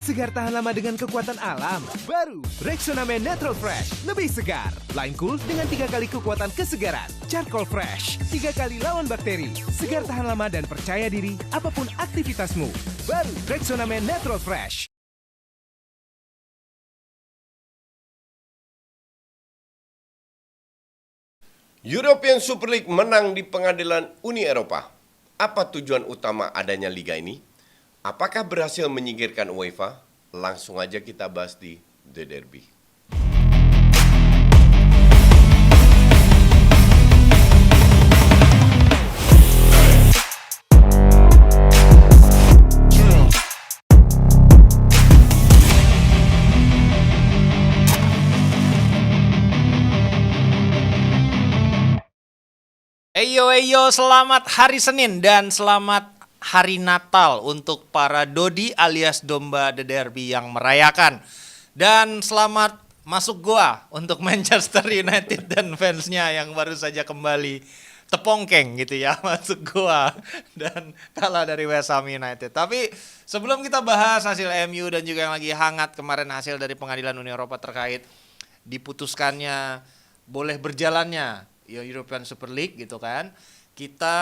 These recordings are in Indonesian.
Segar tahan lama dengan kekuatan alam. Baru Rexona Men Natural Fresh. Lebih segar. Lain cool dengan 3 kali kekuatan kesegaran. Charcoal Fresh. 3 kali lawan bakteri. Segar tahan lama dan percaya diri apapun aktivitasmu. Baru Rexona Men Natural Fresh. European Super League menang di pengadilan Uni Eropa. Apa tujuan utama adanya liga ini? Apakah berhasil menyingkirkan UEFA? Langsung aja kita bahas di The Derby. Eyo, selamat hari Senin dan selamat hari Natal untuk para Dodi alias domba The Derby yang merayakan. Dan selamat masuk goa untuk Manchester United dan fansnya yang baru saja kembali tepongkeng gitu ya, masuk goa dan kalah dari West Ham United. Tapi sebelum kita bahas hasil MU dan juga yang lagi hangat kemarin hasil dari pengadilan Uni Eropa terkait diputuskannya boleh berjalannya European Super League gitu kan. Kita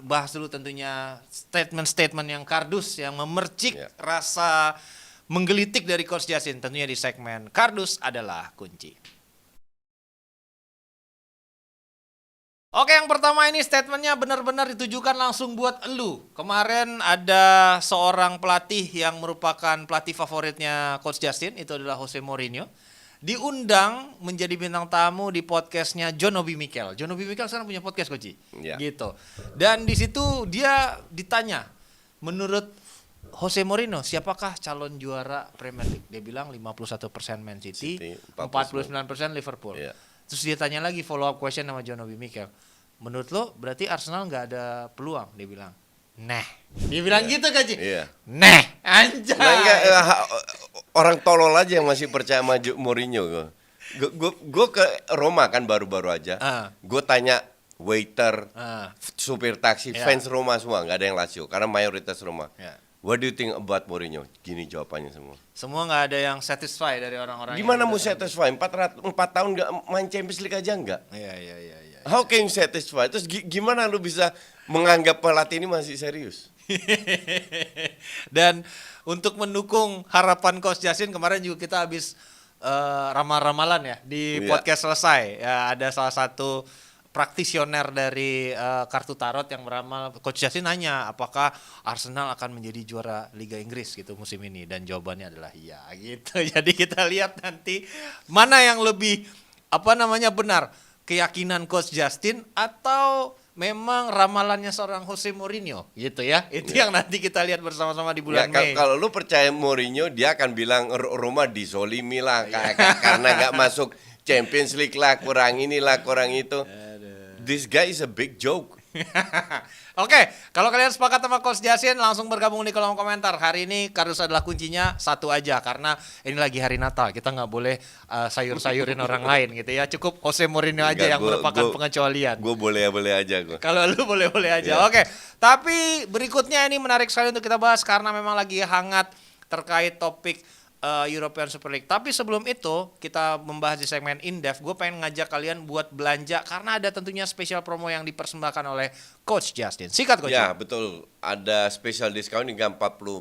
bahas dulu tentunya statement-statement yang kardus yang memercik rasa menggelitik dari Coach Justin tentunya di segmen kardus adalah kunci. Oke, yang pertama ini statementnya benar-benar ditujukan langsung buat elu. Kemarin ada seorang pelatih yang merupakan pelatih favoritnya Coach Justin, itu adalah Jose Mourinho. Diundang menjadi bintang tamu di podcastnya John Obi Mikel. John Obi Mikel sekarang punya podcast, Coach. Gitu. Dan di situ dia ditanya, menurut Jose Mourinho, siapakah calon juara Premier League? Dia bilang 51% Man City, 49% Liverpool. Terus dia tanya lagi follow up question sama John Obi Mikel. Menurut lo berarti Arsenal nggak ada peluang? Dia bilang, nah. Dia bilang gitu, Coach. Nah, anjay. Orang tolol aja yang masih percaya sama Mourinho. Gue ke Roma kan baru-baru aja. Gue tanya waiter, supir taksi, fans Roma semua, nggak ada yang Lazio karena mayoritas Roma. What do you think about Mourinho? Gini jawabannya semua. Semua nggak ada yang satisfy dari orang-orang. Gimana mau satisfy? 4 tahun nggak main Champions League aja nggak? Iya. How can you satisfy? Terus gimana lu bisa menganggap pelatih ini masih serius? Dan untuk mendukung harapan Coach Justin kemarin juga kita habis ramal-ramalan ya di podcast selesai. Ya, ada salah satu praktisioner dari kartu tarot yang beramal. Coach Justin nanya apakah Arsenal akan menjadi juara Liga Inggris gitu musim ini, dan jawabannya adalah iya gitu. Jadi kita lihat nanti mana yang lebih benar, keyakinan Coach Justin atau memang ramalannya seorang Jose Mourinho gitu ya. Itu yang nanti kita lihat bersama-sama di bulan Mei. Kalau lu percaya Mourinho, dia akan bilang Roma disolimi lah karena nggak masuk Champions League lah, kurang inilah, kurang itu. This guy is a big joke. Oke, kalau kalian sepakat sama Coach Justin, langsung bergabung di kolom komentar. Hari ini kardus adalah kuncinya satu aja, karena ini lagi hari Natal. Kita nggak boleh sayur-sayurin orang lain gitu ya. Cukup Jose Mourinho aja yang merupakan pengecualian. Gue boleh-boleh aja gue. Kalau lu boleh-boleh aja. Oke, tapi berikutnya ini menarik sekali untuk kita bahas karena memang lagi hangat terkait topik European Super League. Tapi sebelum itu kita membahas di segmen in-depth. Gue pengen ngajak kalian buat belanja karena ada tentunya spesial promo yang dipersembahkan oleh Coach Justin. Sikat, Coach. Ya, betul. Ada spesial diskon hingga 40%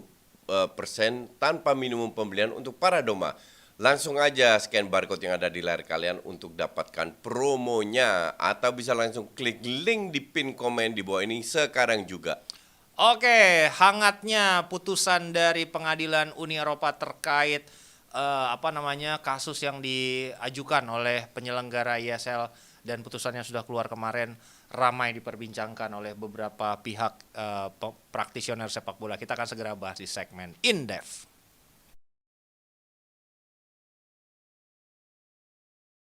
tanpa minimum pembelian untuk para domba. Langsung aja scan barcode yang ada di layar kalian untuk dapatkan promonya, atau bisa langsung klik link di pin komen di bawah ini sekarang juga. Oke, hangatnya putusan dari pengadilan Uni Eropa terkait kasus yang diajukan oleh penyelenggara ESL, dan putusannya sudah keluar kemarin, ramai diperbincangkan oleh beberapa pihak praktisioner sepak bola. Kita akan segera bahas di segmen In Depth.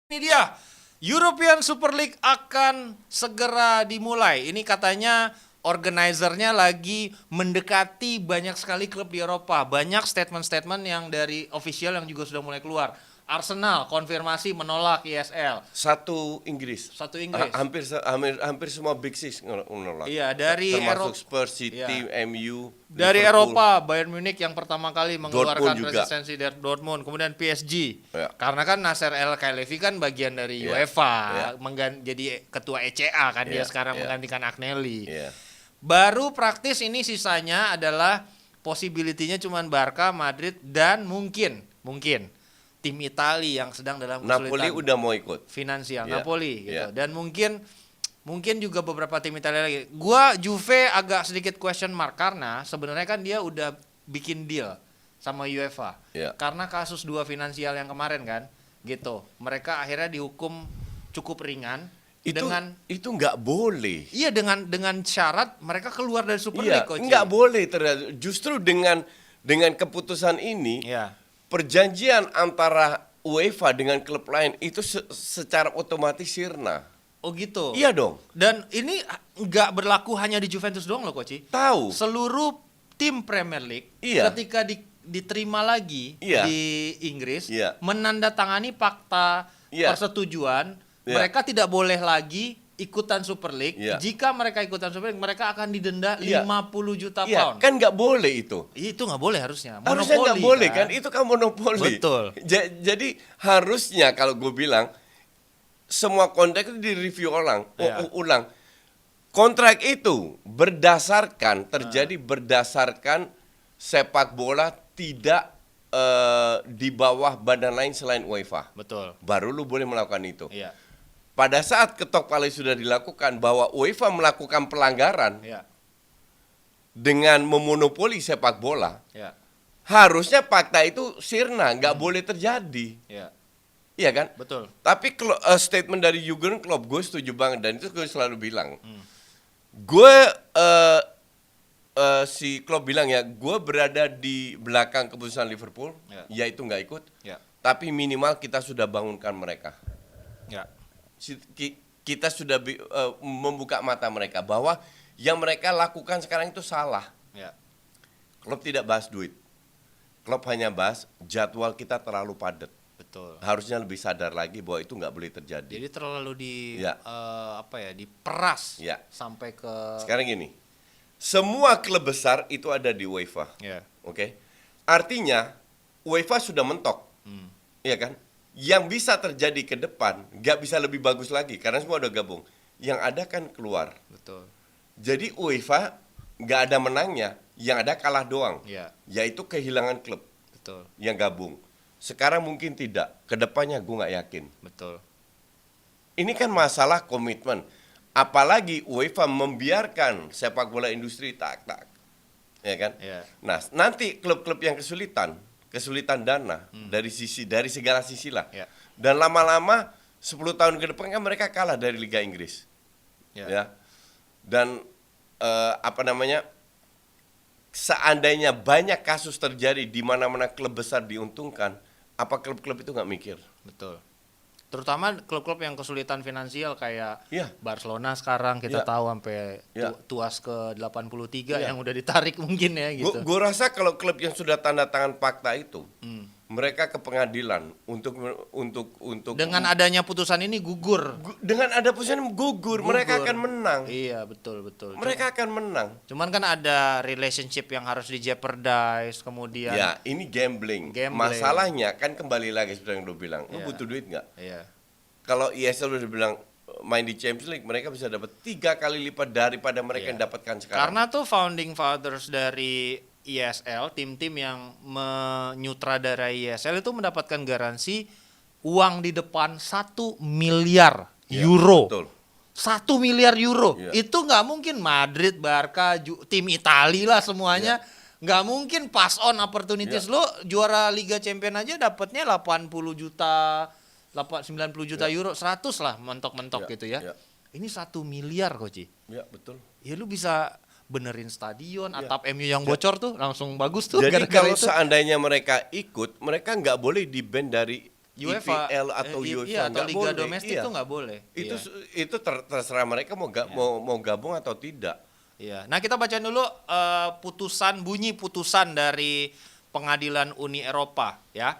Ini dia, European Super League akan segera dimulai. Ini katanya organizernya lagi mendekati banyak sekali klub di Eropa. Banyak statement-statement yang dari official yang juga sudah mulai keluar. Arsenal konfirmasi menolak ISL. Satu Inggris. Hampir semua Big Six menolak. Iya, dari termasuk Spurs, City, MU, dari Liverpool. Eropa, Bayern Munich yang pertama kali mengeluarkan Dortmund juga. resistensi dari Dortmund, kemudian PSG. Ya. Karena kan Nasser El Khelaifi kan bagian dari UEFA, jadi ketua ECA kan dia sekarang menggantikan Agnelli. Ya. Baru praktis ini sisanya adalah possibility-nya cuman Barca, Madrid dan mungkin tim Italia yang sedang dalam kesulitan Napoli udah mau ikut. finansial, Ya. Napoli gitu. Ya. Dan mungkin juga beberapa tim Italia lagi. Gua Juve agak sedikit question mark karena sebenarnya kan dia udah bikin deal sama UEFA. Ya. Karena kasus 2 finansial yang kemarin kan, gitu. Mereka akhirnya dihukum cukup ringan Itu nggak boleh. Iya, dengan syarat mereka keluar dari Super Iya, League, Coach. nggak boleh ternyata. Justru dengan keputusan ini, Iya. perjanjian antara UEFA dengan klub lain itu secara otomatis sirna. Oh gitu. Iya dong. Dan ini nggak berlaku hanya di Juventus doang loh, Coach. Tahu. Seluruh tim Premier League ketika diterima lagi di Inggris menandatangani fakta persetujuan, mereka tidak boleh lagi ikutan Super League. Jika mereka ikutan Super League, mereka akan didenda 50 juta pound. Kan nggak boleh itu. Itu nggak boleh harusnya. Harusnya nggak boleh kan? Itu kan monopoli. Betul. Jadi harusnya kalau gue bilang semua kontrak itu direview ulang. Kontrak itu berdasarkan sepak bola tidak di bawah badan lain selain UEFA. Betul. Baru lu boleh melakukan itu. Iya. Pada saat ketok palu sudah dilakukan bahwa UEFA melakukan pelanggaran dengan memonopoli sepak bola, harusnya fakta itu sirna, nggak boleh terjadi. Iya kan? Betul. Tapi statement dari Jurgen Klopp, gue setuju banget dan itu gue selalu bilang. Si Klopp bilang gue berada di belakang keputusan Liverpool, yaitu nggak ikut. Tapi minimal kita sudah bangunkan mereka. Kita sudah membuka mata mereka bahwa yang mereka lakukan sekarang itu salah. Klopp tidak bahas duit. Klopp hanya bahas jadwal kita terlalu padat. Betul. Harusnya lebih sadar lagi bahwa itu nggak boleh terjadi. Jadi terlalu diperas sampai ke. Sekarang gini, semua klub besar itu ada di UEFA. Oke? Artinya UEFA sudah mentok, iya kan? Yang bisa terjadi ke depan nggak bisa lebih bagus lagi karena semua udah gabung. Yang ada kan keluar. Betul. Jadi UEFA nggak ada menangnya, yang ada kalah doang. Yaitu kehilangan klub. Betul. Yang gabung. Sekarang mungkin tidak. Kedepannya gue nggak yakin. Betul. Ini kan masalah komitmen. Apalagi UEFA membiarkan sepak bola industri tak, ya kan? Nah, nanti klub-klub yang kesulitan dana dari segala sisi lah. Dan lama-lama 10 tahun ke depan kan mereka kalah dari Liga Inggris. Ya. Dan seandainya banyak kasus terjadi di mana-mana klub besar diuntungkan, apa klub-klub itu nggak mikir? Betul. Terutama klub-klub yang kesulitan finansial kayak Barcelona sekarang kita tahu sampai tuas ke 83 yang udah ditarik mungkin ya gitu. Gue rasa kalau klub yang sudah tanda tangan fakta itu, mereka ke pengadilan untuk dengan adanya putusan ini gugur. Dengan ada putusan gugur, mereka akan menang. Iya, betul. Mereka akan menang. Cuman kan ada relationship yang harus di jeopardize kemudian. Ya, ini gambling. Masalahnya kan kembali lagi seperti yang lu bilang, lu butuh duit nggak? Iya. Kalau ISL udah bilang main di Champions League, mereka bisa dapat 3 kali lipat daripada mereka yang dapatkan sekarang. Karena tuh founding fathers dari ISL, tim-tim yang menyutradarai ISL itu mendapatkan garansi uang di depan 1 miliar euro. Betul. 1 miliar euro. Itu nggak mungkin Madrid, Barca, tim Italia lah semuanya. Nggak mungkin pass on opportunities. Lo juara Liga Champion aja dapatnya 80 juta, 90 juta euro, 100 lah mentok-mentok gitu ya. Ini 1 miliar, Coach. Ya, betul. Ya lu bisa benerin stadion, atap MU yang bocor tuh langsung bagus tuh. Jadi kalau seandainya mereka ikut, mereka nggak boleh di-ban dari UEFA EPL atau UEFA, atau Liga boleh. Domestik tuh nggak boleh. Itu terserah mereka mau gabung atau tidak. Iya. Nah, kita baca dulu bunyi putusan dari Pengadilan Uni Eropa ya.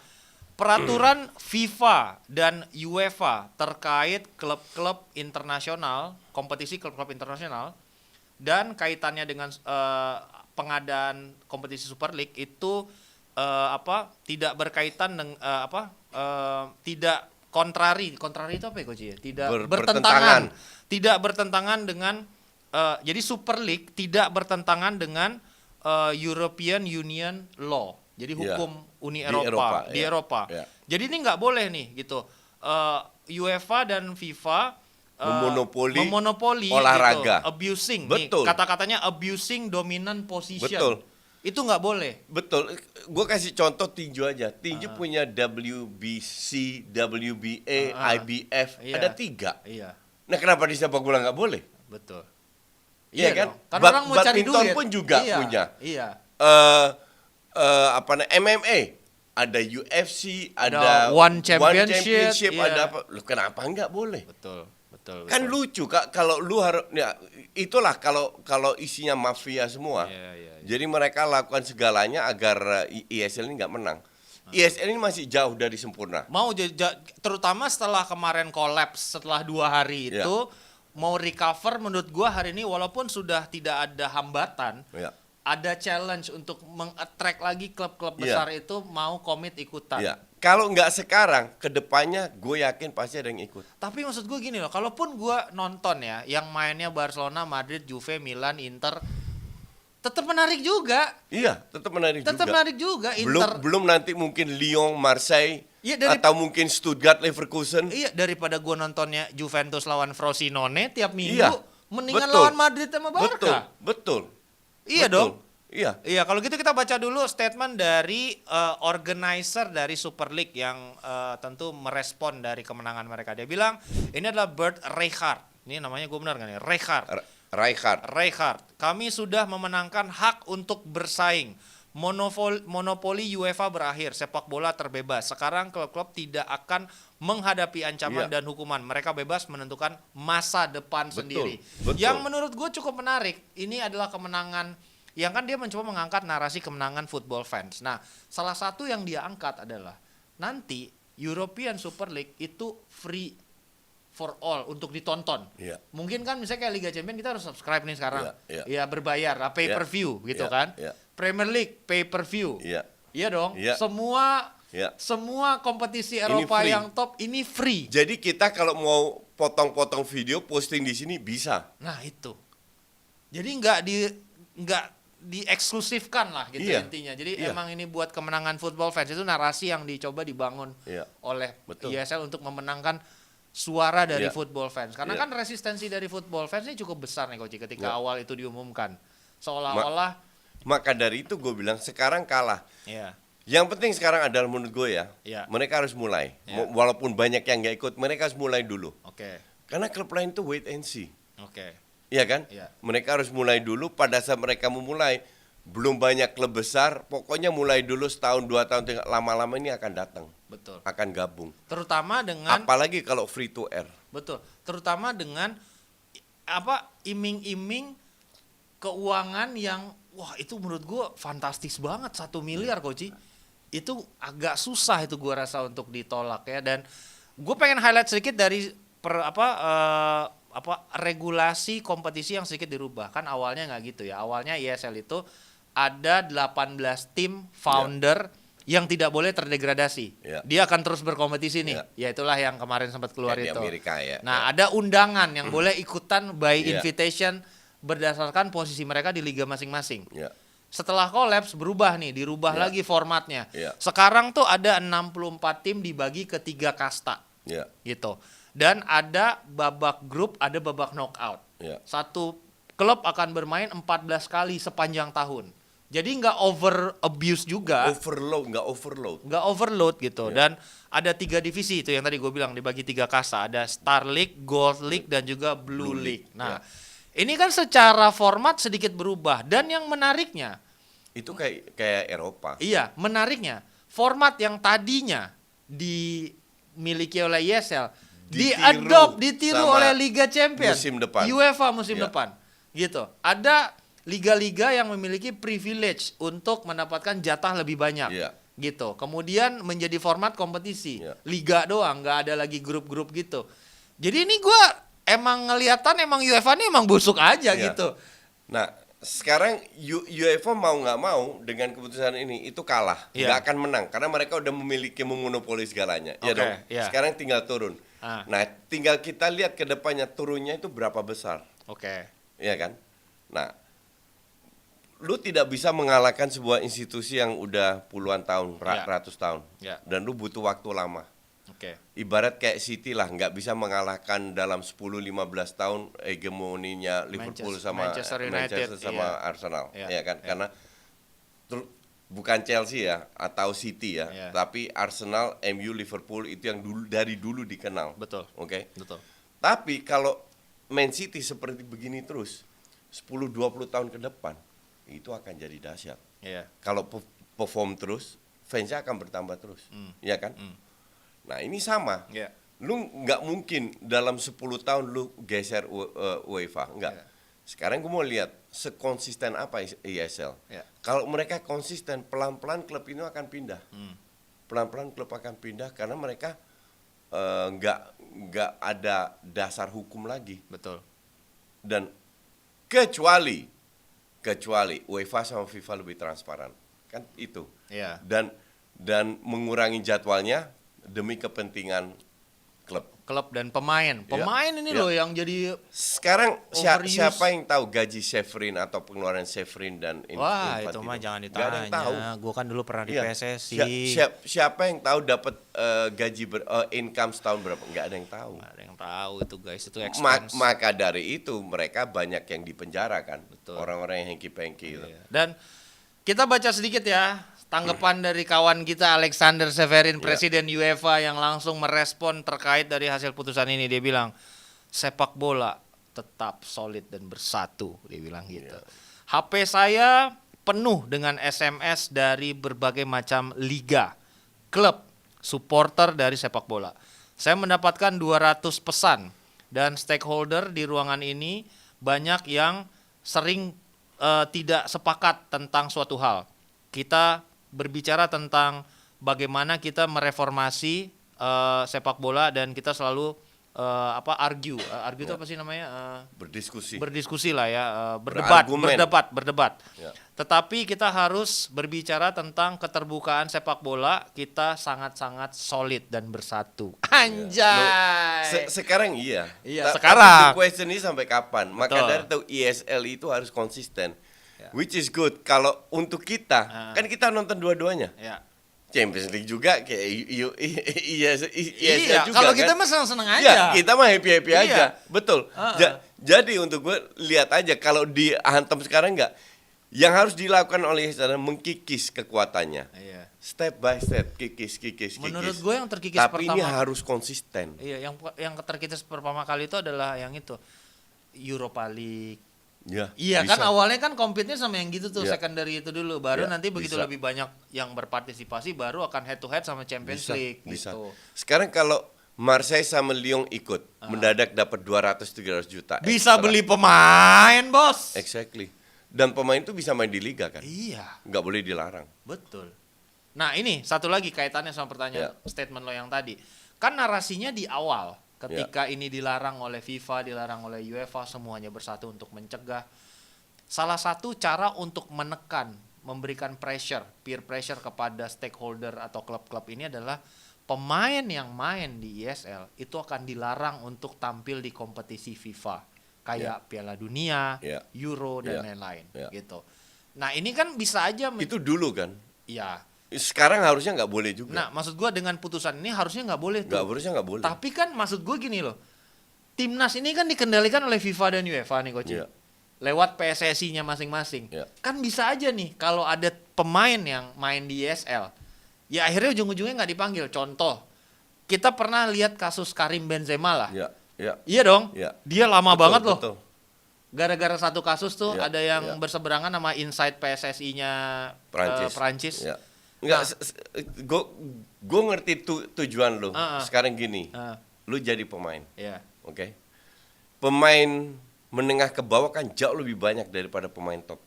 peraturan FIFA dan UEFA terkait klub-klub internasional, kompetisi klub-klub internasional dan kaitannya dengan pengadaan kompetisi Super League itu tidak berkaitan dengan tidak kontrari itu apa ya Coach ya? Tidak bertentangan dengan jadi Super League tidak bertentangan dengan European Union Law. Jadi hukum Uni Eropa di Eropa. Ya. Jadi ini nggak boleh nih gitu. UEFA dan FIFA memonopoli olahraga. gitu, abusing. Betul. Nih, kata-katanya abusing dominant position. Betul. Itu nggak boleh. Betul. Gue kasih contoh tinju aja. Tinju punya WBC, WBA, IBF. Iya. Ada 3. Iya, Nah kenapa di sepak bola nggak boleh? betul. Iya kan? dong. Karena orang mau cari Badminton duit. pun juga Iya, punya. Iya. MMA, ada UFC, Ada ada One Championship, iya. ada apa? Loh, kenapa nggak boleh? Betul. Kan lucu Kak, kalau lu harus ya itulah kalau isinya mafia semua. Iya. Jadi mereka lakukan segalanya agar ISL ini nggak menang. ISL ini masih jauh dari sempurna. Mau terutama setelah kemarin kolaps setelah 2 hari Iya. itu mau recover menurut gua hari ini walaupun sudah tidak ada hambatan, Ya. ada challenge untuk meng-attract lagi klub-klub Iya. besar itu mau komit ikutan. Ya. Kalau nggak sekarang, kedepannya gue yakin pasti ada yang ikut. Tapi maksud gue gini loh, kalaupun gue nonton ya, yang mainnya Barcelona, Madrid, Juve, Milan, Inter, tetap menarik juga. Iya, tetap menarik juga. Tetap menarik juga. Inter, Belum nanti mungkin Lyon, Marseille, Iya, atau mungkin Stuttgart, Leverkusen. iya daripada gue nontonnya Juventus lawan Frosinone tiap minggu, Iya, mendingan betul. lawan Madrid sama Barca. Betul. Iya Betul. dong. Iya. Iya, kalau gitu kita baca dulu statement dari organizer dari Super League yang tentu merespon dari kemenangan mereka. Dia bilang, ini adalah Bert Reichart. Ini namanya gue benar nggak nih? Reichart. Kami sudah memenangkan hak untuk bersaing. Monopoli UEFA berakhir, sepak bola terbebas. Sekarang klub-klub tidak akan menghadapi ancaman Iya. dan hukuman. Mereka bebas menentukan masa depan sendiri. betul. Yang menurut gue cukup menarik, ini adalah kemenangan yang kan dia mencoba mengangkat narasi kemenangan football fans. Nah, salah satu yang dia angkat adalah nanti European Super League itu free for all untuk ditonton. Iya. Mungkin kan misalnya kayak Liga Champions kita harus subscribe nih sekarang. Iya. Ya berbayar, pay per view gitu Iya. kan. Iya. Premier League pay per view. Iya. Iya dong. Iya. Semua Iya. kompetisi Eropa free. yang top ini free. Jadi kita kalau mau potong-potong video posting di sini bisa. Nah, itu. Jadi nggak dieksklusifkan lah gitu Iya. intinya. Jadi Iya. emang ini buat kemenangan football fans itu narasi yang dicoba dibangun Iya. oleh Betul. ISL untuk memenangkan suara dari Iya. football fans. Karena Iya. kan resistensi dari football fans ini cukup besar nih Coach ketika Iya. awal itu diumumkan. Seolah-olah Maka dari itu gue bilang sekarang kalah. ya. Yang penting sekarang adalah menurut gue ya, Iya. mereka harus mulai. Iya. Walaupun banyak yang nggak ikut, mereka harus mulai dulu. Oke. Karena klub lain tuh wait and see. Oke. Iya kan? Iya. Mereka harus mulai dulu. Pada saat mereka memulai, belum banyak klub besar. Pokoknya mulai dulu setahun, 2 tahun, lama-lama ini akan datang, Betul. akan gabung. Terutama dengan Apalagi kalau free to air. betul. Terutama dengan iming-iming keuangan yang wah itu menurut gue fantastis banget 1 miliar Coach. Itu agak susah itu gue rasa untuk ditolak ya. Dan gue pengen highlight sedikit dari regulasi kompetisi yang sedikit dirubah. Kan awalnya nggak gitu ya. Awalnya ISL itu ada 18 tim founder yang tidak boleh terdegradasi. Ya. Dia akan terus berkompetisi nih. Ya. Ya itulah yang kemarin sempat keluar Kayak di itu. Amerika ya. Nah, ada undangan yang boleh ikutan by Ya. invitation berdasarkan posisi mereka di liga masing-masing. Ya. Setelah kolaps berubah nih, dirubah Ya. lagi formatnya. Ya. Sekarang tuh ada 64 tim dibagi ke 3 kasta Ya. gitu. Dan ada babak grup, ada babak knockout. Ya. Satu klub akan bermain 14 kali sepanjang tahun. Jadi nggak over abuse juga, Nggak overload. nggak overload gitu. Ya. Dan ada 3 divisi itu yang tadi gue bilang dibagi 3 kasta. Ada Star League, Gold League, dan juga Blue Blue League. League, Nah, ya. ini kan secara format sedikit berubah. Dan yang menariknya, Itu kayak Eropa. iya, menariknya format yang tadinya dimiliki oleh ISL ditiru sama oleh Liga Champions musim depan. UEFA musim Ya. depan. Gitu. Ada liga-liga yang memiliki privilege untuk mendapatkan jatah lebih banyak. Iya. gitu. Kemudian menjadi format kompetisi, Ya. liga doang, nggak ada lagi grup-grup gitu. Jadi ini gue emang ngeliatan emang UEFA ini emang busuk aja Ya. gitu. Nah, sekarang UEFA mau nggak mau dengan keputusan ini itu kalah, Iya. nggak akan menang karena mereka udah memiliki memonopoli segalanya, ya Oke, dong. iya. Sekarang tinggal turun. Nah, tinggal kita lihat ke depannya turunnya itu berapa besar, Oke. ya kan? Nah, lu tidak bisa mengalahkan sebuah institusi yang udah puluhan tahun, Ya. ratus tahun, Ya. dan lu butuh waktu lama. Oke. Ibarat kayak City lah, nggak bisa mengalahkan dalam 10-15 tahun hegemoninya Liverpool sama Manchester United, sama iya. Arsenal, Iya, ya kan? iya. Karena bukan Chelsea ya atau City ya, Iya. tapi Arsenal, MU, Liverpool itu yang dari dulu dikenal. Betul. Oke. Betul. Tapi kalau Man City seperti begini terus 10-20 tahun ke depan itu akan jadi dahsyat. Iya. Kalau perform terus, fansnya akan bertambah terus, ya kan? Nah ini sama, Iya. lu nggak mungkin dalam 10 tahun lu geser UEFA, nggak. Iya. Sekarang gue mau lihat sekonsisten apa ESL. Iya. Kalau mereka konsisten, pelan-pelan klub ini akan pindah. Pelan-pelan klub akan pindah karena mereka nggak ada dasar hukum lagi. Betul. Dan kecuali UEFA sama FIFA lebih transparan, kan itu. Iya. Dan mengurangi jadwalnya demi kepentingan klub. Klub dan pemain. Pemain ini Iya. loh yang jadi Sekarang Overuse. siapa yang tahu gaji Shevrin atau pengeluaran Shevrin dan wah Infantino? itu mah jangan Nggak ada yang tahu. ditanya. Gue kan dulu pernah di Iya. PSSI. Siapa yang tahu dapat gaji income setahun berapa? Nggak ada yang tahu. Nggak ada yang tahu itu guys, itu expense. Maka dari itu mereka banyak yang dipenjara kan. Betul. Orang-orang yang hengki-pengki itu. Iya. Dan kita baca sedikit ya tanggapan dari kawan kita Alexander Severin, Presiden UEFA yang langsung merespon terkait dari hasil putusan ini. Dia bilang sepak bola tetap solid dan bersatu, dia bilang gitu. HP saya penuh dengan SMS dari berbagai macam liga, klub, supporter dari sepak bola. Saya mendapatkan 200 pesan dan stakeholder di ruangan ini banyak yang sering tidak sepakat tentang suatu hal. Kita berbicara tentang bagaimana kita mereformasi sepak bola dan kita selalu argue itu apa sih namanya, berdiskusi lah ya, berdebat. Ya. Tetapi kita harus berbicara tentang keterbukaan sepak bola, kita sangat-sangat solid dan bersatu. Anjay. Sekarang iya. Iya, Tapi sekarang. the question ini sampai kapan? Maka Betul. dari itu ESL itu harus konsisten. Ya. Which is good. Kalau untuk kita, kan kita nonton dua-duanya. Ya. Champions League juga kayak ESL Iya, juga kalau kan. kita mah seneng-seneng aja. Ya, kita mah happy-happy Iya. aja. Betul. Heeh. Jadi untuk gue lihat aja kalau dihantam sekarang enggak. Yang harus dilakukan oleh ESL adalah mengkikis kekuatannya. Iya. Step by step, kikis. Menurut gue yang terkikis Tapi ini pertama- harus konsisten. Iya, yang terkikis pertama kali itu adalah yang itu Europa League. Ya, Iya bisa. kan awalnya kan compete-nya sama yang gitu tuh, Iya. secondary itu dulu. Baru Iya, nanti begitu bisa. lebih banyak yang berpartisipasi baru akan head to head sama Champions League bisa. gitu. Sekarang kalau Marseille sama Lyon ikut, mendadak dapat 200-300 juta. Bisa extra. beli pemain, Bos. Exactly. Dan pemain itu bisa main di liga kan? Iya, Nggak boleh dilarang. betul. Nah, ini satu lagi kaitannya sama pertanyaan statement lo yang tadi. Kan narasinya di awal ketika ini dilarang oleh FIFA, dilarang oleh UEFA, semuanya bersatu untuk mencegah. Salah satu cara untuk menekan, memberikan pressure, peer pressure kepada stakeholder atau klub-klub ini adalah pemain yang main di ESL itu akan dilarang untuk tampil di kompetisi FIFA kayak Piala Dunia, Euro dan lain-lain gitu. Nah, ini kan bisa aja Itu dulu kan? ya. Sekarang harusnya nggak boleh juga. Nah, maksud gua dengan putusan ini harusnya nggak boleh tuh. Harusnya nggak boleh. Tapi kan maksud gue gini loh, timnas ini kan dikendalikan oleh FIFA dan UEFA nih Coach. Iya. Lewat PSSI-nya masing-masing. Iya. Kan bisa aja nih kalau ada pemain yang main di ESL, ya akhirnya ujung-ujungnya nggak dipanggil. Contoh, kita pernah lihat kasus Karim Benzema lah. Iya dong, dia lama banget loh. Betul. Gara-gara satu kasus tuh Iya, ada yang iya. berseberangan sama inside PSSI-nya Prancis. Ya. Enggak, gue ngerti tujuan lo. Sekarang gini, lu jadi pemain, Iya. oke? Pemain menengah ke bawah kan jauh lebih banyak daripada pemain top.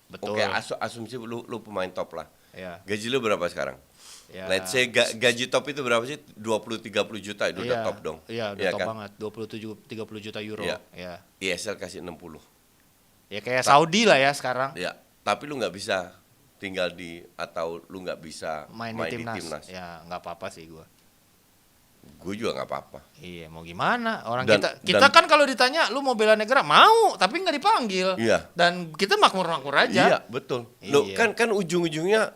Betul. Oke, asumsi lu pemain top lah. Iya. Gaji lu berapa sekarang? Ya. Let's say gaji top itu berapa sih? 20-30 juta itu udah top dong. Iya, udah top kan? banget. 27-30 juta euro. Iya. Ya. ESL kasih 60. Ya kayak Saudi lah ya sekarang. Ya, tapi lu nggak bisa tinggal atau lu nggak bisa Main di timnas. Ya, nggak apa-apa sih gua. Gue juga nggak apa-apa. Iya, mau gimana? Orang Dan- kita kan kalau ditanya lu mau bela negara, mau, tapi nggak dipanggil. Iya. Dan kita makmur-makmur aja. Iya, betul. Lo Iya. kan ujung-ujungnya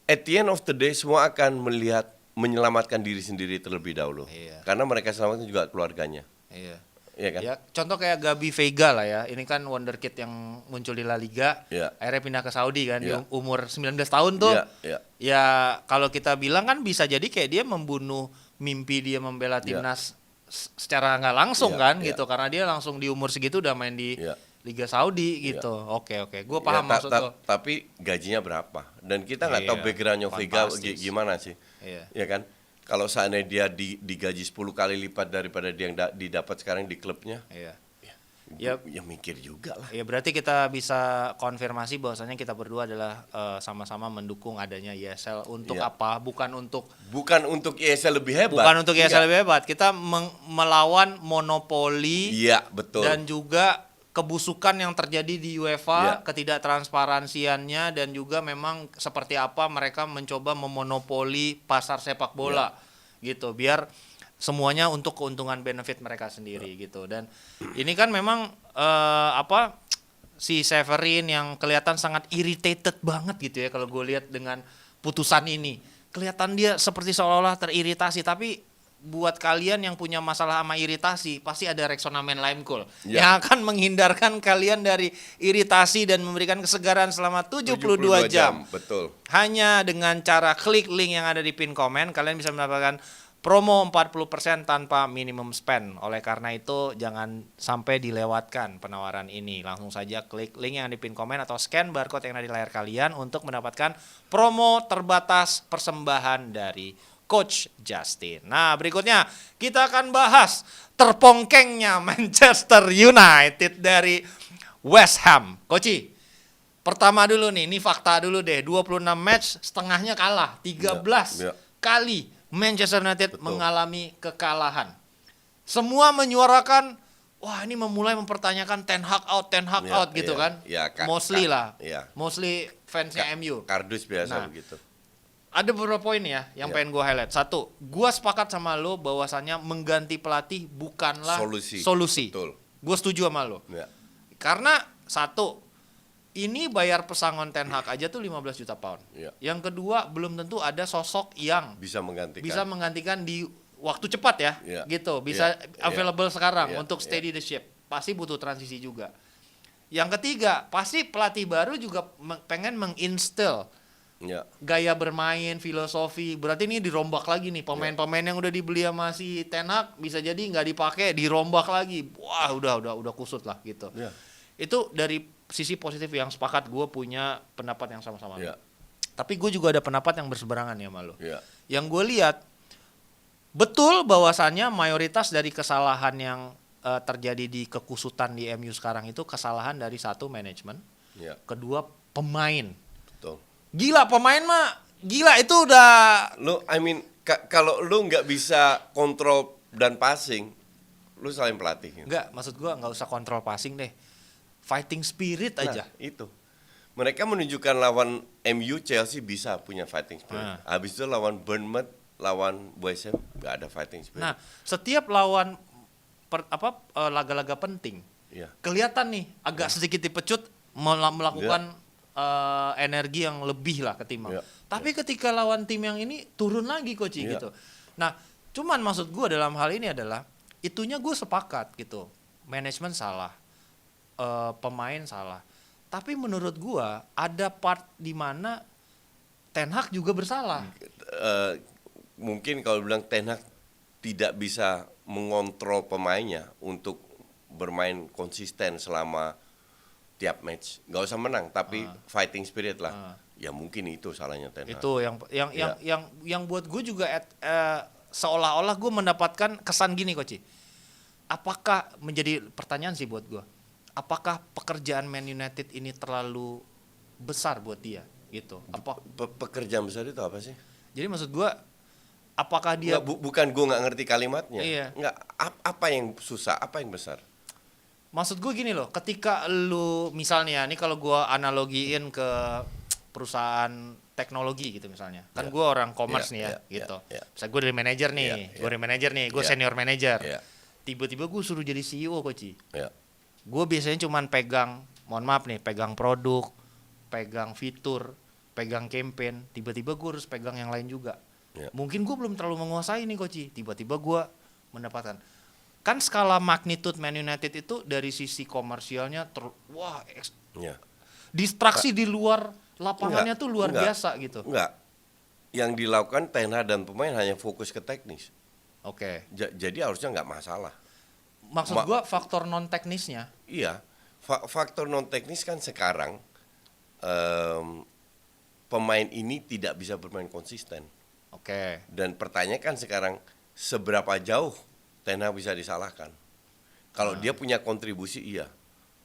at the end of the day semua akan melihat menyelamatkan diri sendiri terlebih dahulu. Iya. Karena mereka selamatkan juga keluarganya. Iya. Iya kan? Ya, contoh kayak Gabi Veiga lah ya. Ini kan wonderkid yang muncul di La Liga. Iya. Akhirnya pindah ke Saudi kan, Iya. di umur 19 tahun tuh. Iya, iya. Ya, kalau kita bilang kan bisa jadi kayak dia membunuh mimpi dia membela Iya. timnas secara nggak langsung Iya, kan iya. gitu. Karena dia langsung di umur segitu udah main di Iya. Liga Saudi gitu. Oke. Gue paham maksud lo. Tapi gajinya berapa? Dan kita nggak tahu Iya, backgroundnya Vega fantastis. gimana sih. Iya. Ya kan? Kalau seandainya dia digaji 10 kali lipat daripada dia yang didapat sekarang di klubnya, Iya. ya mikir juga lah. Ya berarti kita bisa konfirmasi bahwasanya kita berdua adalah sama-sama mendukung adanya ESL untuk Iya. apa? Bukan untuk ESL lebih hebat. Bukan untuk ESL Iya. lebih hebat. Kita melawan monopoli Iya, betul. dan juga kebusukan yang terjadi di UEFA, Iya. ketidaktransparansiannya dan juga memang seperti apa mereka mencoba memonopoli pasar sepak bola gitu. Biar semuanya untuk keuntungan benefit mereka sendiri gitu. Dan ini kan memang si Severin yang kelihatan sangat irritated banget gitu ya kalau gue lihat dengan putusan ini. Kelihatan dia seperti seolah-olah teriritasi, tapi buat kalian yang punya masalah sama iritasi, pasti ada Rexonamen Lime Cool yang akan menghindarkan kalian dari iritasi dan memberikan kesegaran selama 72 jam. Betul. Hanya dengan cara klik link yang ada di pin komen, kalian bisa mendapatkan promo 40% tanpa minimum spend. Oleh karena itu, jangan sampai dilewatkan penawaran ini. Langsung saja klik link yang ada di pin komen atau scan barcode yang ada di layar kalian untuk mendapatkan promo terbatas persembahan dari Coach Justin. Nah, berikutnya kita akan bahas terpongkengnya Manchester United dari West Ham. Coach, pertama dulu nih, ini fakta dulu deh. 26 match, setengahnya kalah. 13 kali Manchester United mengalami kekalahan. Semua menyuarakan, wah ini memulai mempertanyakan Ten Hag out gitu kan. Mostly lah. Mostly fansnya MU. Kardus biasa begitu. Ada beberapa poin ya yang pengen gue highlight. Satu, gue sepakat sama lo bahwasannya mengganti pelatih bukanlah solusi. Gue setuju sama lo. Ya. Karena satu, ini bayar pesangon Ten Hag aja tuh 15 juta pound. Ya. Yang kedua, belum tentu ada sosok yang bisa menggantikan di waktu cepat ya. Gitu. Bisa available sekarang untuk steady the ship. Pasti butuh transisi juga. Yang ketiga, pasti pelatih baru juga pengen menginstil gaya bermain, filosofi. Berarti ini dirombak lagi nih. Pemain-pemain yang udah dibeli sama si Ten Hag bisa jadi nggak dipakai, dirombak lagi. Wah, udah kusut lah gitu. Itu dari sisi positif yang sepakat, gue punya pendapat yang sama-sama. Tapi gue juga ada pendapat yang berseberangan ya sama lo. Yang gue lihat, betul bahwasannya mayoritas dari kesalahan yang terjadi di kekusutan di MU sekarang itu kesalahan dari satu, manajemen. Kedua, pemain. Betul. Gila, pemain mah gila, itu udah kalau lu nggak bisa kontrol dan passing, lu salahin pelatih. Enggak, maksud gua nggak usah kontrol passing deh. Fighting spirit aja. Itu. Mereka menunjukkan lawan MU, Chelsea bisa punya fighting spirit. Habis itu lawan Bournemouth, lawan West Ham nggak ada fighting spirit. Nah, setiap lawan laga-laga penting, kelihatan nih agak sedikit dipecut melakukan energi yang lebih lah ketimbang. Tapi ketika lawan tim yang ini turun lagi Coach gitu. Nah, cuman maksud gue dalam hal ini adalah itunya gue sepakat gitu. Manajemen salah, pemain salah. Tapi menurut gue ada part di mana Ten Hag juga bersalah. Mungkin kalau bilang Ten Hag tidak bisa mengontrol pemainnya untuk bermain konsisten selama tiap match, nggak usah menang tapi fighting spirit lah. Ya mungkin itu salahnya Ten Hag. Itu yang buat gue juga seolah-olah gue mendapatkan kesan gini Coach. Apakah menjadi pertanyaan sih buat gue. Apakah pekerjaan Man United ini terlalu besar buat dia gitu? Apa pekerjaan besar itu apa sih? Jadi maksud gue, apakah dia bukan gue nggak ngerti kalimatnya. Iya. Nggak, apa yang susah, apa yang besar? Maksud gue gini loh, ketika lu misalnya nih kalau gue analogiin ke perusahaan teknologi gitu misalnya, kan gue orang commerce nih ya, gitu. Misalnya gue dari manajer nih, gue senior manager. Tiba-tiba gue suruh jadi CEO Koci. Gue biasanya cuman pegang produk, pegang fitur, pegang campaign. Tiba-tiba gue harus pegang yang lain juga. Mungkin gue belum terlalu menguasai nih Koci. Tiba-tiba gue mendapatkan. Kan skala magnitude Man United itu dari sisi komersialnya distraksi di luar lapangannya tuh luar biasa gitu. Enggak. Yang dilakukan Ten Hag dan pemain hanya fokus ke teknis. Oke. Jadi harusnya nggak masalah. Maksud gua faktor non teknisnya. Iya. Faktor non teknis kan sekarang pemain ini tidak bisa bermain konsisten. Oke. Dan pertanyaan kan sekarang seberapa jauh Ten Hag bisa disalahkan. Kalau dia punya kontribusi iya.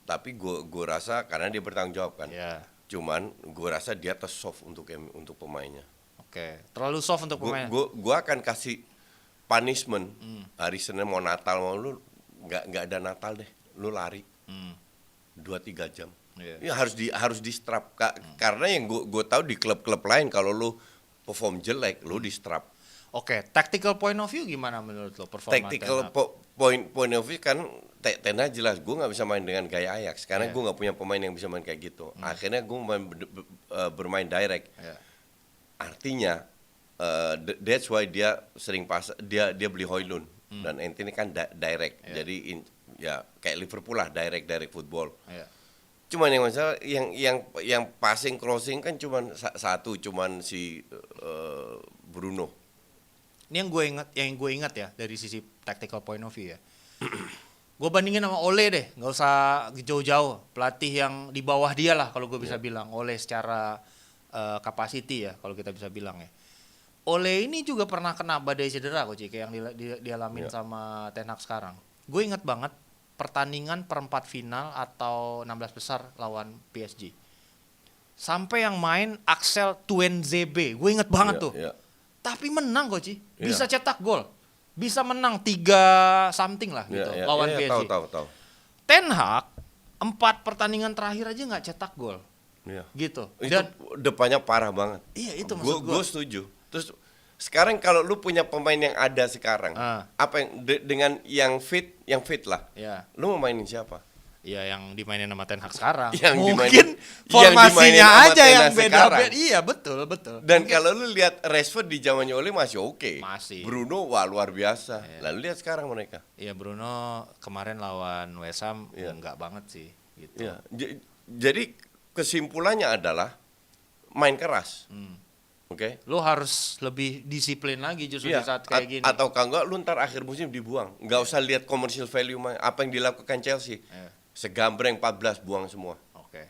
Tapi gue rasa karena dia bertanggung jawab kan. Cuman gue rasa dia terlalu soft untuk pemainnya. Oke. Terlalu soft untuk pemainnya. Gue akan kasih punishment hari Senin mau Natal mau lu nggak ada Natal deh. Lu lari 2-3 jam. Ya harus di strap karena yang gue tahu di klub-klub lain kalau lu perform jelek lu di strap. Oke, tactical point of view gimana menurut lo performa? Tactical point of view kan Ten Hag jelas gue nggak bisa main dengan gaya Ajax karena gue nggak punya pemain yang bisa main kayak gitu. Akhirnya gue bermain direct. Artinya that's why dia sering dia beli Højlund dan ini kan direct. Jadi ya kayak Liverpool lah direct football. Cuman yang masalah yang passing crossing kan cuman si Bruno. Ini yang gue ingat ya dari sisi tactical point of view ya. Gue bandingin sama Ole deh, nggak usah jauh-jauh. Pelatih yang di bawah dia lah kalau gue bisa bilang. Ole secara capacity ya kalau kita bisa bilang ya. Ole ini juga pernah kena badai cedera Coach, kayak yang dialamin sama Ten Hag sekarang. Gue ingat banget pertandingan perempat final atau 16 besar lawan PSG. Sampai yang main Axel Tuanzebe, gue inget banget tuh. Tapi menang Coach, bisa cetak gol. Bisa menang 3-something lah gitu lawan PSG. Tahu. Ten Hag 4 pertandingan terakhir aja nggak cetak gol. Gitu. Dan itu depannya parah banget. Iya, itu maksud gue. Gue setuju. Terus sekarang kalau lu punya pemain yang ada sekarang, apa yang dengan yang fit lah. Lu mau mainin siapa? Iya, yang dimainin sama Ten Hag sekarang. Mungkin formasinya aja yang beda. Iya, betul. Dan kalau lu lihat Rashford di zamannya Ole masih oke. Masih. Bruno luar biasa. Lalu lihat sekarang mereka. Iya, Bruno kemarin lawan West Ham enggak banget sih gitu. Iya. Jadi kesimpulannya adalah main keras. Oke. Lu harus lebih disiplin lagi justru di saat kayak gini. Atau enggak lu ntar akhir musim dibuang. Enggak usah lihat commercial value apa yang dilakukan Chelsea. Segambreng 14 buang semua. Oke.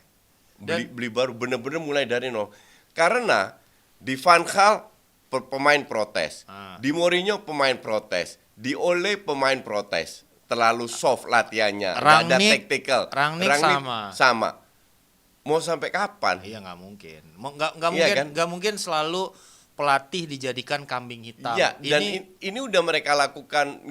Beli baru bener-bener mulai dari nol. Karena di Van Gaal pemain protes. Di Mourinho pemain protes. Di Ole pemain protes. Terlalu soft latihannya. Enggak ada tactical. Rangnick sama. Mau sampai kapan? Iya, nggak mungkin. Nggak mungkin selalu pelatih dijadikan kambing hitam. Iya, dan ini udah mereka lakukan.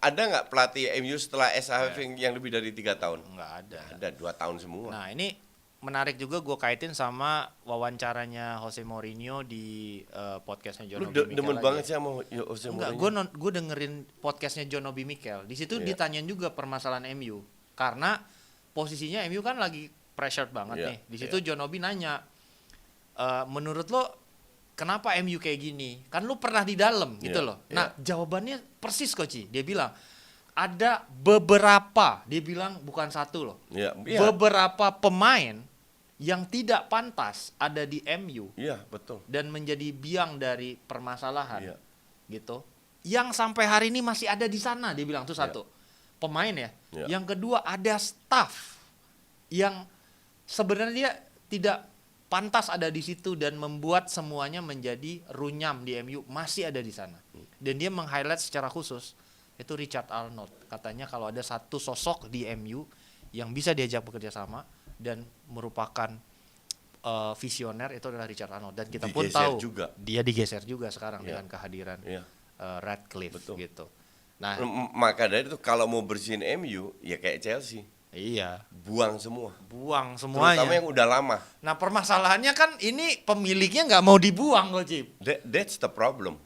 Ada pelatih MU setelah SHF yang lebih dari 3 tahun? Nggak ada. Ada 2 tahun semua. Nah, ini menarik juga gue kaitin sama wawancaranya Jose Mourinho di podcastnya John Obi Mikel. Lu demen banget sih sama Jose Mourinho? Enggak, gue dengerin podcastnya John Obi Mikel. Di situ ditanyain juga permasalahan MU. Karena posisinya MU kan lagi pressured banget nih. Di situ John Obi nanya, menurut lo kenapa MU kayak gini? Kan lo pernah di dalam gitu loh. Nah, jawabannya persis Coach. Dia bilang ada beberapa, dia bilang bukan satu loh. Beberapa pemain yang tidak pantas ada di MU. Iya, betul. Dan menjadi biang dari permasalahan. Gitu. Yang sampai hari ini masih ada di sana, dia bilang tuh satu. Pemain ya. Yang kedua ada staff yang sebenarnya dia tidak pantas ada di situ dan membuat semuanya menjadi runyam di MU, masih ada di sana. Dan dia meng-highlight secara khusus itu Richard Arnold. Katanya kalau ada satu sosok di MU yang bisa diajak bekerja sama dan merupakan visioner itu adalah Richard Arnold, dan kita Digeser pun tahu juga. dia digeser juga sekarang dengan kehadiran Radcliffe Betul. gitu. Nah, Maka dari itu kalau mau bersihin MU ya kayak Chelsea, iya, buang semua. buang Terutama semuanya. yang udah lama. Nah, permasalahannya kan ini pemiliknya nggak mau dibuang kok, Cip. That's the problem.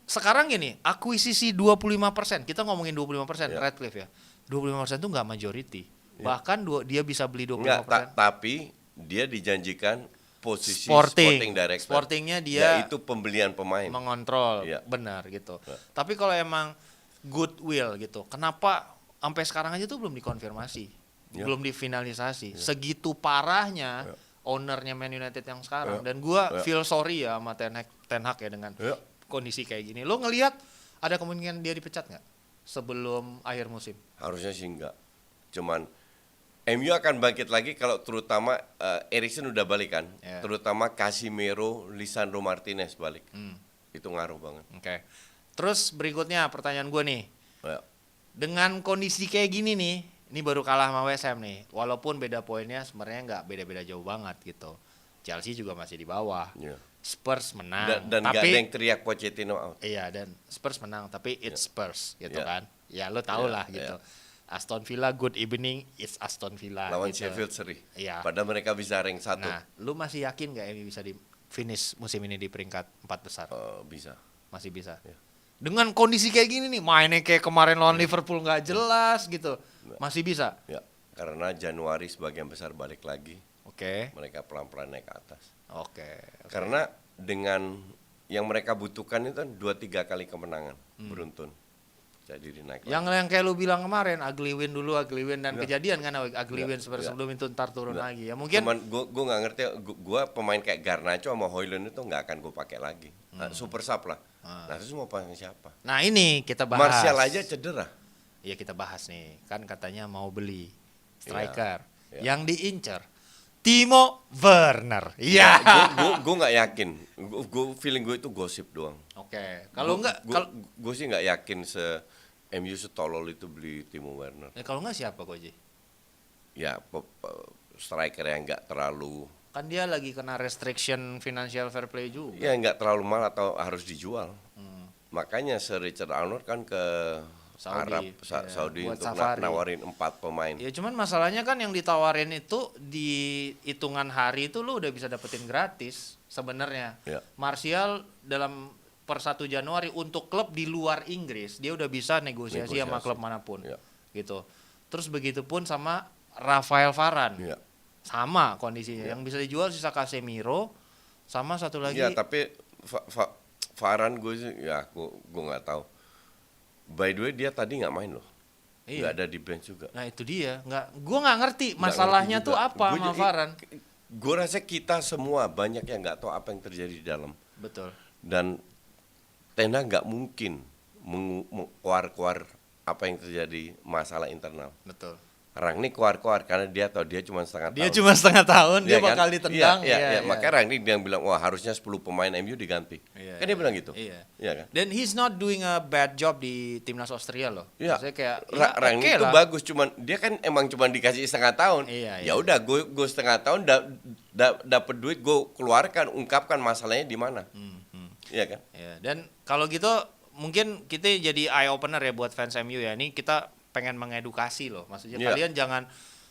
Sekarang gini, akuisisi 25%, kita ngomongin 25% Ya. Radcliffe ya. 25% itu nggak majority. Bahkan dia bisa beli 25%. Enggak, tapi dia dijanjikan posisi Sporting. sporting director. Sportingnya dia yaitu pembelian pemain. mengontrol, Iya. benar gitu. Ya. Tapi kalau emang goodwill gitu, kenapa sampai sekarang aja tuh belum dikonfirmasi, Ya. belum difinalisasi? Segitu parahnya Ya. ownernya Man United yang sekarang. Ya. Dan gua Ya. feel sorry ya sama Ten Hag ya dengan Ya. kondisi kayak gini. Lo ngelihat ada kemungkinan dia dipecat nggak sebelum akhir musim? Harusnya sih enggak. Cuman MU akan bangkit lagi kalau terutama Eriksen udah balik kan. Ya. Terutama Casemiro, Lisandro Martinez balik. Hmm. Itu ngaruh banget. Oke. Terus berikutnya pertanyaan gue nih. Ya. Dengan kondisi kayak gini nih, ini baru kalah sama West Ham nih. Walaupun beda poinnya sebenarnya nggak beda-beda jauh banget gitu. Chelsea juga masih di bawah. Ya. Spurs menang. Dan nggak tapi ada yang teriak Pochettino out. iya, dan Spurs menang, tapi it's Spurs gitu Ya. kan. Ya lo tau Ya, lah gitu. ya. Aston Villa good evening, it's Aston Villa Lawan gitu. Sheffield seri. Iya. Padahal mereka bisa rank 1. Nah, lu masih yakin nggak MU bisa di finish musim ini di peringkat 4 besar? Bisa. Masih bisa. Ya. Dengan kondisi kayak gini nih, mainnya kayak kemarin lawan Liverpool nggak jelas gitu, masih bisa. Ya. Karena Januari sebagian besar balik lagi. Oke. Mereka pelan-pelan naik ke atas. Oke. Karena dengan yang mereka butuhkan itu kan 2-3 kali kemenangan beruntun. Jadi naik. Yang kayak lu bilang kemarin, ugly win dulu, ugly win, dan Enggak. kejadian kan ugly win seperti Enggak. sebelum itu ntar turun Enggak. lagi ya. Mungkin Cuman gue nggak ngerti, gue pemain kayak Garnacho sama Højlund itu nggak akan gue pakai lagi. Nah, super sub lah. Nah terus mau pakai siapa? nah ini kita bahas. Martial aja cedera. Iya, kita bahas nih. Kan katanya mau beli striker Iya. yang diincar Timo Werner. Iya. Gue nggak yakin. Gue feeling gue itu gosip doang. Oke. Kalau enggak gue sih nggak yakin MU setolol itu beli Timo Werner. kalau enggak siapa kok, Ji? Ya striker yang nggak terlalu, Kan dia lagi kena restriction financial fair play juga. ya nggak terlalu mahal atau harus dijual. Hmm. Makanya Sir Richard Arnold kan ke Saudi, Arab, ya, Saudi buat untuk safari. nawarin 4 pemain. Ya cuman masalahnya kan yang ditawarin itu di hitungan hari itu lu udah bisa dapetin gratis sebenarnya. Ya. Martial dalam per 1 Januari untuk klub di luar Inggris dia udah bisa negosiasi sama Negosiasi. klub manapun. Ya. Gitu. Terus begitupun sama Rafael Varane. Ya. Sama kondisinya. Yang bisa dijual sisa Casemiro sama satu lagi. Ya, tapi Varane gue sih, ya gue nggak tahu. By the way dia tadi nggak main loh, Iya. nggak ada di bench juga. Nah itu dia. Gua nggak ngerti masalahnya tuh apa sama Varane. Gue rasa kita semua banyak yang nggak tahu apa yang terjadi di dalam. Betul. Dan Ten Hag nggak mungkin keluar apa yang terjadi masalah internal. Betul. Rangnick keluar karena dia tahu dia cuma setengah Dia tahun. cuma setengah tahun, dia Iya kan? bakal ditendang. Iya. Makanya Rangnick dia bilang, wah harusnya 10 pemain MU diganti. Iya, Kan dia bilang gitu. Iya. Iya kan? Dan he's not doing a bad job di timnas Austria loh. Iya. Maksudnya kayak Rangnick itu lah. bagus, cuman dia kan emang cuma dikasih setengah tahun. Iya, Ya iya. udah, gue setengah tahun dapat duit, gue keluarkan, ungkapkan masalahnya di mana. Iya kan? Ya, dan kalau gitu mungkin kita jadi eye opener ya buat fans MU ya. Ini kita pengen mengedukasi loh. Maksudnya Iya. kalian jangan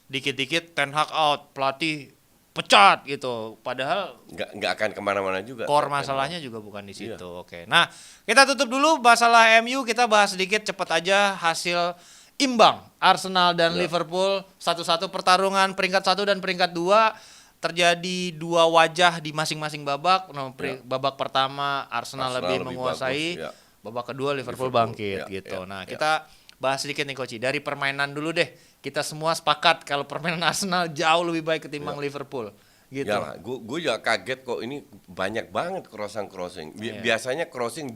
dikit-dikit Ten Hag out, pelatih pecat gitu. Padahal Nggak akan kemana-mana juga. core masalahnya juga bukan di situ. Iya. Oke. Nah, kita tutup dulu masalah MU, kita bahas sedikit cepat aja hasil imbang Arsenal dan Ya. Liverpool 1-1 pertarungan peringkat 1 dan peringkat 2 terjadi dua wajah di masing-masing babak. No, Ya. babak pertama Arsenal lebih menguasai, bagus, ya. babak kedua Liverpool Liverpool, bangkit ya, gitu. ya, Nah, ya. kita bahas sedikit nih Coach. Dari permainan dulu deh. Kita semua sepakat kalau permainan Arsenal jauh lebih baik ketimbang Liverpool. Gitu. Ya lah, gue juga kaget kok ini banyak banget crossing. Iya. Biasanya crossing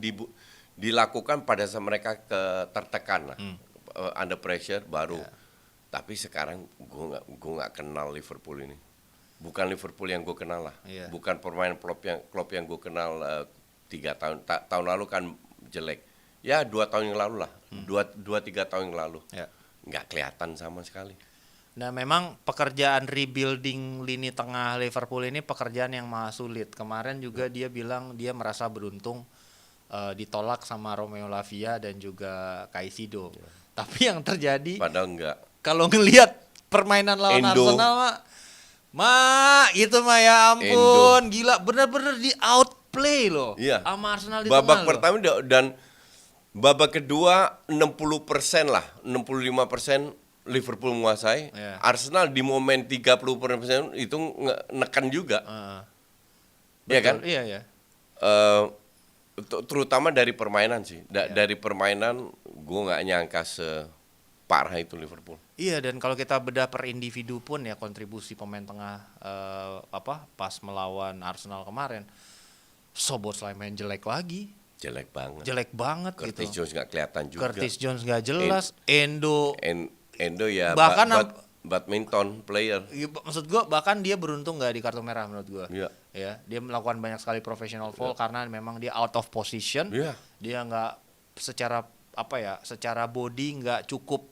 dilakukan pada saat mereka tertekan lah, under pressure baru. Ya. Tapi sekarang gue nggak kenal Liverpool ini. Bukan Liverpool yang gue kenal lah. Iya. Bukan permainan klub yang gue kenal 3 tahun. Tahun lalu kan jelek. Ya 2 tahun yang lalu lah. 2-3 tahun yang lalu. Ya. Nggak kelihatan sama sekali. Nah memang pekerjaan rebuilding lini tengah Liverpool ini pekerjaan yang maha sulit. Kemarin juga dia bilang dia merasa beruntung ditolak sama Romeo Lavia dan juga Caicedo. Tapi yang terjadi Padahal enggak. kalau ngelihat permainan lawan Arsenal itu mah ya ampun, gila bener-bener di outplay loh. Iya. Sama Arsenal di Babak tengah pertama dan babak kedua 60% lah, 65% Liverpool menguasai. Iya. Arsenal di momen 30% itu nekan juga. Iya kan? Iya ya. Terutama dari permainan sih. Dari permainan gue nggak nyangka separah itu Liverpool. Iya, dan kalau kita bedah per individu pun ya kontribusi pemain tengah pas melawan Arsenal kemarin, Szoboszlai main jelek lagi. Jelek banget. gitu. Curtis Jones nggak kelihatan juga. Curtis Jones nggak jelas. Endo ya bahkan badminton player. Maksud gue bahkan dia beruntung nggak di kartu merah menurut gue. Iya. Ya, dia melakukan banyak sekali professional foul karena memang dia out of position. Iya. Dia nggak secara body nggak cukup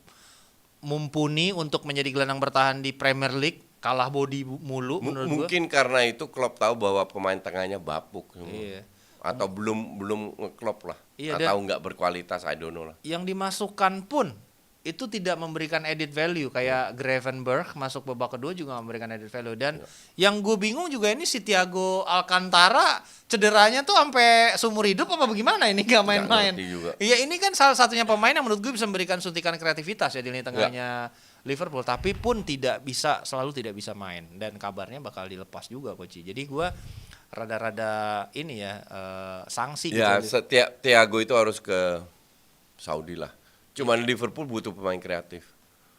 mumpuni untuk menjadi gelandang bertahan di Premier League. Kalah body mulu menurut gue. Mungkin karena itu Klopp tahu bahwa pemain tengahnya bapuk semua. Iya. Atau belum ngeklop lah. Iya, atau nggak berkualitas, I don't know lah. Yang dimasukkan pun itu tidak memberikan added value kayak Gravenberch masuk babak kedua juga memberikan added value dan yang gue bingung juga ini si Thiago Alcantara cederanya tuh sampai seumur hidup apa bagaimana ini nggak main-main. Iya ini kan salah satunya pemain yang menurut gue bisa memberikan suntikan kreativitas ya di lini tengahnya Liverpool tapi pun selalu tidak bisa main dan kabarnya bakal dilepas juga Koci. Jadi gue rada-rada ini ya sanksi ya, gitu. Thiago itu harus ke Saudi lah. Cuman Liverpool butuh pemain kreatif.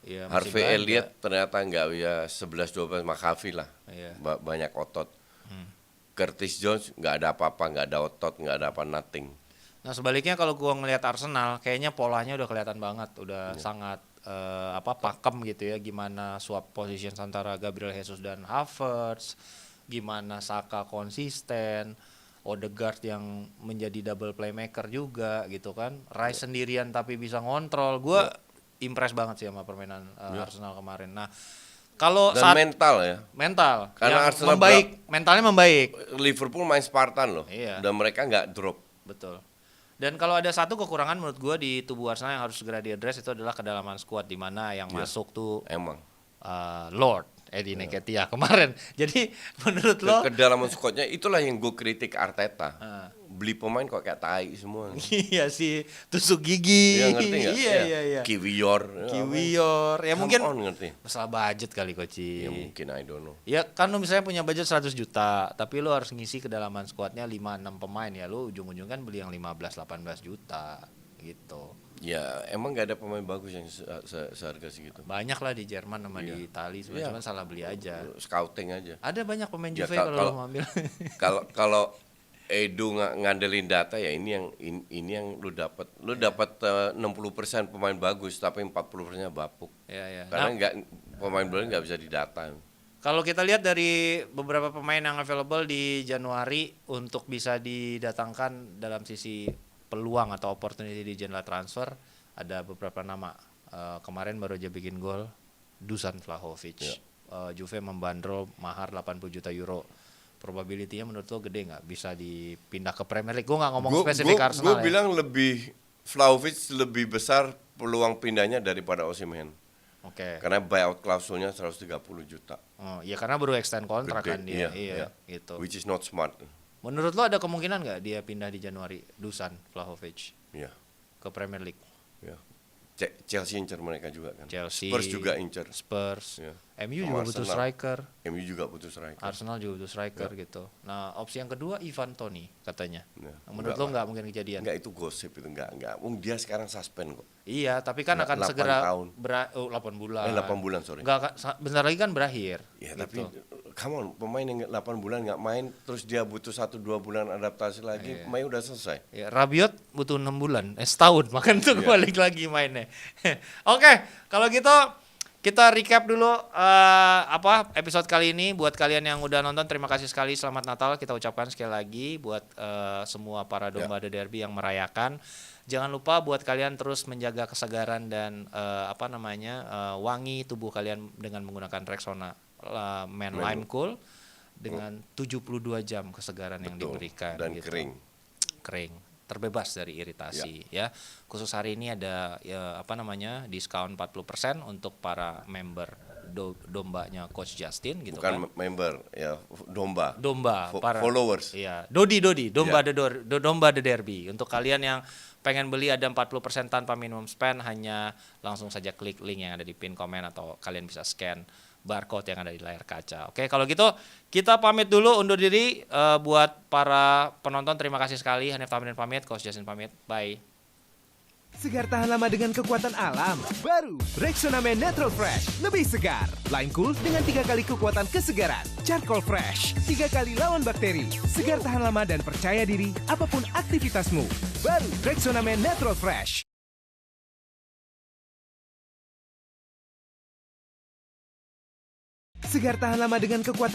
Ya, Harvey Elliott ternyata nggak ya 11-12 McAfee lah. Iya. Banyak otot. Curtis Jones nggak ada apa-apa, nggak ada otot, nggak ada apa nothing. Nah sebaliknya kalau gua ngelihat Arsenal kayaknya polanya udah kelihatan banget, udah sangat pakem gitu ya gimana swap position antara Gabriel Jesus dan Havertz, gimana Saka konsisten, Odegaard yang menjadi double playmaker juga gitu kan. Rice sendirian tapi bisa ngontrol. Gue impress banget sih sama permainan Arsenal kemarin. Nah, kalau dan saat mental karena Arsenal mentalnya membaik. Liverpool main Spartan loh. Iya. Dan mereka nggak drop. Betul. Dan kalau ada satu kekurangan menurut gue di tubuh Arsenal yang harus segera diadres itu adalah kedalaman squad di mana yang masuk tuh emang Lord Eddie Nketiah kemarin. Jadi menurut lo kedalaman squadnya itulah yang gue kritik Arteta. Beli pemain kok kayak tai semua. Iya sih, tusuk gigi. Iya ngerti nggak? Iya. Kiwior. Ya mungkin ngerti. masalah budget kali Koci. Ya mungkin I don't know. Ya kan lo misalnya punya budget 100 juta, tapi lo harus ngisi kedalaman squadnya 5-6 pemain ya. Lo ujung-ujung kan beli yang 15-18 juta gitu. Ya emang gak ada pemain bagus yang seharga segitu. Banyak lah di Jerman sama di Itali, cuma salah beli aja. Scouting aja. Ada banyak pemain Juve kalau mau ambil. Kalau Edu ngandelin data ya ini yang lu dapat. Lu dapat 60% pemain bagus tapi 40%-nya bapuk. Ya. Karena pemain baru nggak bisa didata. Kalau kita lihat dari beberapa pemain yang available di Januari untuk bisa didatangkan dalam sisi peluang atau opportunity di jendela transfer ada beberapa nama. Kemarin baru aja bikin gol Dusan Vlahovic. Juve membandrol mahar 80 juta euro. Probability-nya menurut lo gede nggak bisa dipindah ke Premier League? Gue nggak ngomong spesifik Arsenal. Gue bilang Vlahovic lebih besar peluang pindahnya daripada Osimhen. Oke. Karena buyout klausulnya 130 juta. Oh, ya karena baru extend kontrak kan dia. Iya, gitu. Which is not smart. Menurut lo ada kemungkinan nggak dia pindah di Januari, Dusan Vlahovic? Iya. Ke Premier League? Iya. Chelsea incer mereka juga kan. Chelsea. Spurs juga incer. Spurs. Iya. MU juga butuh striker. MU juga butuh striker. Arsenal juga butuh striker gitu. Nah, opsi yang kedua Ivan Toney katanya. Ya, menurut lo nggak mungkin kejadian? Enggak, itu gosip itu enggak. Dia sekarang suspend kok. Iya, tapi kan akan 8 segera 8 bulan. 8 bulan, sorry. Enggak, bentar lagi kan berakhir. Ya, gitu. tapi come on, pemain yang 8 bulan nggak main terus dia butuh 1-2 bulan adaptasi lagi, main udah selesai. Ya, Rabiot butuh 6 bulan, setahun, makanya tuh balik lagi mainnya. Oke, kalau gitu kita recap dulu episode kali ini. Buat kalian yang udah nonton, terima kasih sekali. Selamat Natal kita ucapkan sekali lagi buat semua para domba The Derby yang merayakan. Jangan lupa buat kalian terus menjaga kesegaran dan wangi tubuh kalian dengan menggunakan Rexona Men Lime Cool dengan 72 jam kesegaran yang diberikan. Dan gitu. Kering. Terbebas dari iritasi ya. Khusus hari ini ada diskon 40% untuk para member dombanya Coach Justin gitu. Bukan member ya, domba para followers. Iya, Dodi domba The Derby. Untuk kalian yang pengen beli ada 40% tanpa minimum spend, hanya langsung saja klik link yang ada di pin komen atau kalian bisa scan barcode yang ada di layar kaca. Oke, kalau gitu kita pamit dulu, undur diri. Buat para penonton terima kasih sekali. Hanif Tamirin pamit, Coach Justin pamit. Bye. Segar tahan lama dengan kekuatan alam. Baru Rexona Men Natural Fresh, lebih segar. Lime Cool dengan 3 kali kekuatan kesegaran. Charcoal Fresh, 3 kali lawan bakteri. Segar tahan lama dan percaya diri apapun aktivitasmu. Baru Rexona Men Natural Fresh. Segar tahan lama dengan kekuatan